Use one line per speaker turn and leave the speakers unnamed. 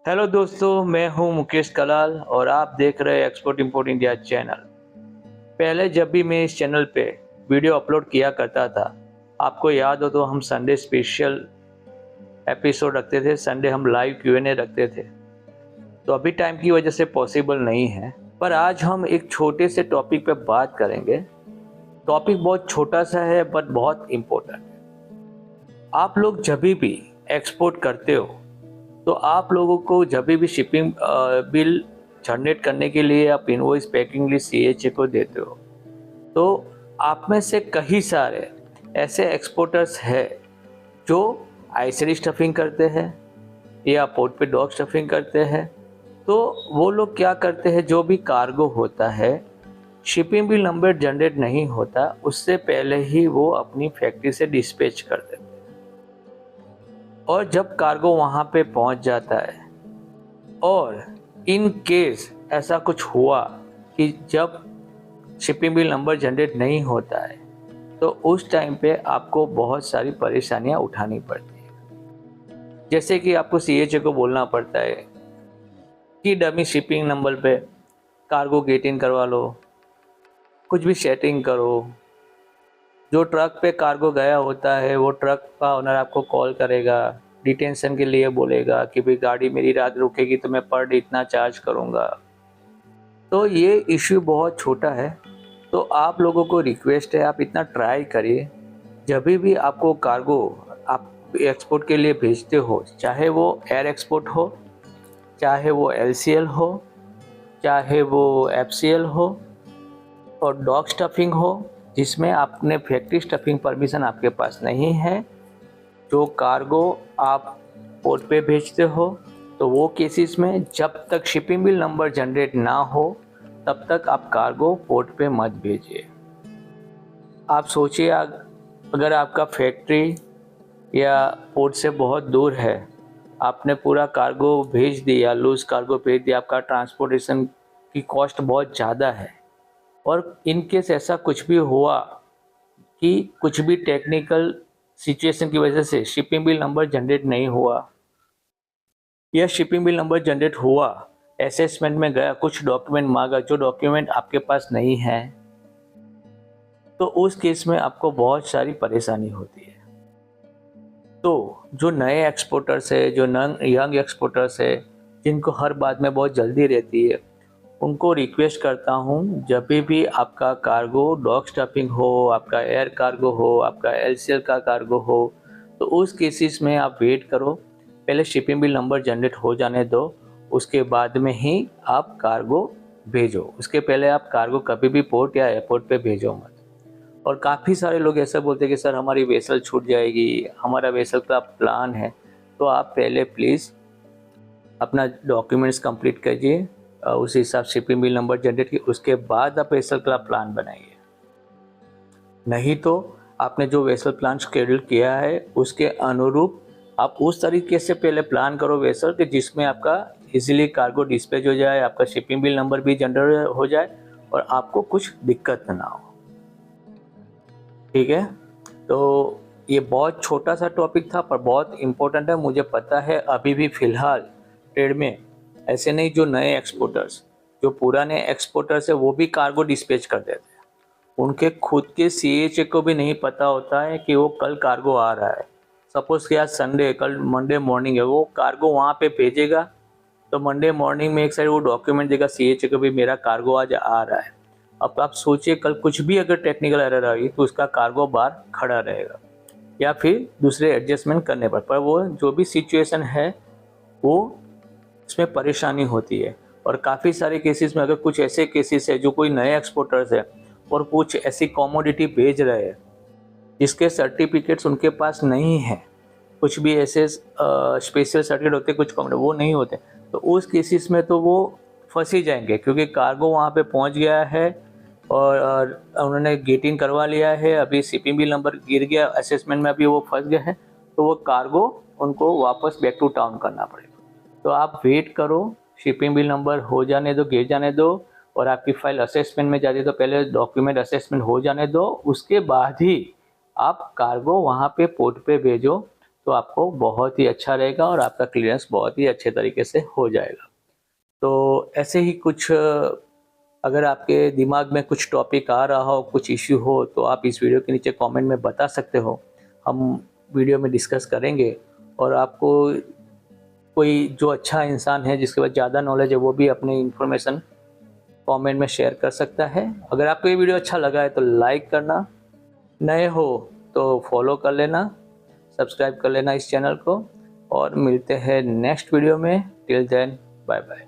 Hello दोस्तों, मैं हूं मुकेश कलाल और आप देख रहे हैं एक्सपोर्ट इंपोर्ट इंडिया चैनल। पहले जब भी मैं इस चैनल पे वीडियो अपलोड किया करता था, आपको याद हो तो हम संडे स्पेशल एपिसोड रखते थे। संडे हम लाइव Q&A रखते थे। तो अभी टाइम की वजह से पॉसिबल नहीं है, पर आज हम एक छोटे से टॉपिक पे बात करेंगे। टॉपिक बहुत छोटा सा है बट बहुत इम्पोर्टेंट है। आप लोग जब भी एक्सपोर्ट करते हो तो आप लोगों को जब भी शिपिंग बिल जनरेट करने के लिए आप इनवॉइस पैकिंग लिस्ट CHA को देते हो, तो आप में से कई सारे ऐसे एक्सपोर्टर्स हैं जो आइसरी स्टफिंग करते हैं या पोर्ट पे डॉग स्टफिंग करते हैं। तो वो लोग क्या करते हैं, जो भी कार्गो होता है, शिपिंग बिल नंबर जनरेट नहीं होता उससे पहले ही वो अपनी फैक्ट्री से डिस्पैच कर देते हैं। और जब कार्गो वहाँ पे पहुँच जाता है और इन केस ऐसा कुछ हुआ कि जब शिपिंग बिल नंबर जनरेट नहीं होता है, तो उस टाइम पे आपको बहुत सारी परेशानियां उठानी पड़ती है। जैसे कि आपको CHA को बोलना पड़ता है कि डमी शिपिंग नंबर पे कार्गो गेट इन करवा लो, कुछ भी सेटिंग करो। जो ट्रक पे कार्गो गया होता है वो ट्रक का ओनर आपको कॉल करेगा, डिटेंशन के लिए बोलेगा कि भाई गाड़ी मेरी रात रुकेगी तो मैं पर डे इतना चार्ज करूँगा। तो ये इश्यू बहुत छोटा है। तो आप लोगों को रिक्वेस्ट है, आप इतना ट्राई करिए जब भी आपको कार्गो आप एक्सपोर्ट के लिए भेजते हो, चाहे वो एयर एक्सपोर्ट हो, चाहे वो LCL हो, चाहे वो FCL हो और डॉग स्टफिंग हो, जिसमें आपने फैक्ट्री स्टफिंग परमिशन आपके पास नहीं है, जो कार्गो आप पोर्ट पे भेजते हो, तो वो केसेस में जब तक शिपिंग बिल नंबर जनरेट ना हो तब तक आप कार्गो पोर्ट पे मत भेजिए। आप सोचिए, अगर आपका फैक्ट्री या पोर्ट से बहुत दूर है, आपने पूरा कार्गो भेज दिया, लूज कार्गो भेज दिया, आपका ट्रांसपोर्टेशन की कॉस्ट बहुत ज़्यादा है और इन केस ऐसा कुछ भी हुआ कि कुछ भी टेक्निकल सिचुएशन की वजह से शिपिंग बिल नंबर जनरेट नहीं हुआ या शिपिंग बिल नंबर जनरेट हुआ, असेसमेंट में गया, कुछ डॉक्यूमेंट मांगा जो डॉक्यूमेंट आपके पास नहीं है, तो उस केस में आपको बहुत सारी परेशानी होती है। तो जो नए एक्सपोर्टर्स है, जो यंग एक्सपोर्टर्स है, जिनको हर बात में बहुत जल्दी रहती है, उनको रिक्वेस्ट करता हूँ जब भी आपका कार्गो डॉग स्टफिंग हो, आपका एयर कार्गो हो, आपका LCL का कार्गो हो, तो उस केसेस में आप वेट करो, पहले शिपिंग बिल नंबर जनरेट हो जाने दो, उसके बाद में ही आप कार्गो भेजो। उसके पहले आप कार्गो कभी भी पोर्ट या एयरपोर्ट पे भेजो मत। और काफ़ी सारे लोग ऐसा बोलते हैं कि सर हमारी वेसल छूट जाएगी, हमारा वेसल का प्लान है। तो आप पहले प्लीज़ अपना डॉक्यूमेंट्स कंप्लीट कीजिए, उस हिसाब से शिपिंग बिल नंबर जनरेट किए, उसके बाद आप वेसल का प्लान बनाइए। नहीं तो आपने जो वेसल प्लान शेड्यूल किया है उसके अनुरूप आप उस तरीके से पहले प्लान करो वेसल कि जिसमें आपका इजीली कार्गो डिस्पैच हो जाए, आपका शिपिंग बिल नंबर भी जनरेट हो जाए और आपको कुछ दिक्कत ना हो। ठीक है, तो ये बहुत छोटा सा टॉपिक था पर बहुत इम्पोर्टेंट है। मुझे पता है अभी भी फ़िलहाल ट्रेड में ऐसे नहीं, जो नए एक्सपोर्टर्स, जो पुराने एक्सपोर्टर्स है वो भी कार्गो डिस्पैच कर देते हैं। उनके खुद के CHA को भी नहीं पता होता है कि वो कल कार्गो आ रहा है। सपोज़ कि आज संडे, कल मंडे मॉर्निंग है, वो कार्गो वहाँ पे भेजेगा तो मंडे मॉर्निंग में एक साइड वो डॉक्यूमेंट देगा CHA को भी मेरा कार्गो आज आ रहा है। अब आप सोचिए, कल कुछ भी अगर टेक्निकल एरर आई तो उसका कार्गो बाहर खड़ा रहेगा या फिर दूसरे एडजस्टमेंट करने पर वो जो भी सिचुएशन है वो इसमें परेशानी होती है। और काफ़ी सारे केसेस में अगर कुछ ऐसे केसेस है जो कोई नए एक्सपोर्टर्स है और कुछ ऐसी कमोडिटी भेज रहे हैं जिसके सर्टिफिकेट्स उनके पास नहीं है, कुछ भी ऐसे स्पेशल सर्टिफिकेट होते कुछ कमोडिटी वो नहीं होते, तो उस केसेस में तो वो फंस ही जाएंगे क्योंकि कार्गो वहाँ पे पहुँच गया है और उन्होंने गेट इन करवा लिया है, अभी शिपिंग बिल नंबर गिर गया, असेसमेंट में अभी वो फंस गए हैं, तो वो कार्गो उनको वापस बैक टू टाउन करना पड़ेगा। तो आप वेट करो, शिपिंग बिल नंबर हो जाने दो, गिर जाने दो और आपकी फाइल असेसमेंट में जाती है तो पहले डॉक्यूमेंट असेसमेंट हो जाने दो, उसके बाद ही आप कार्गो वहाँ पे पोर्ट पे भेजो। तो आपको बहुत ही अच्छा रहेगा और आपका क्लियरेंस बहुत ही अच्छे तरीके से हो जाएगा। तो ऐसे ही कुछ अगर आपके दिमाग में कुछ टॉपिक आ रहा हो, कुछ इश्यू हो, तो आप इस वीडियो के नीचे कमेंट में बता सकते हो। हम वीडियो में डिस्कस करेंगे और आपको कोई जो अच्छा इंसान है जिसके पास ज़्यादा नॉलेज है वो भी अपनी इन्फॉर्मेशन कमेंट में शेयर कर सकता है। अगर आपको ये वीडियो अच्छा लगा है तो लाइक करना, नए हो तो फॉलो कर लेना, सब्सक्राइब कर लेना इस चैनल को और मिलते हैं नेक्स्ट वीडियो में। Till then bye bye.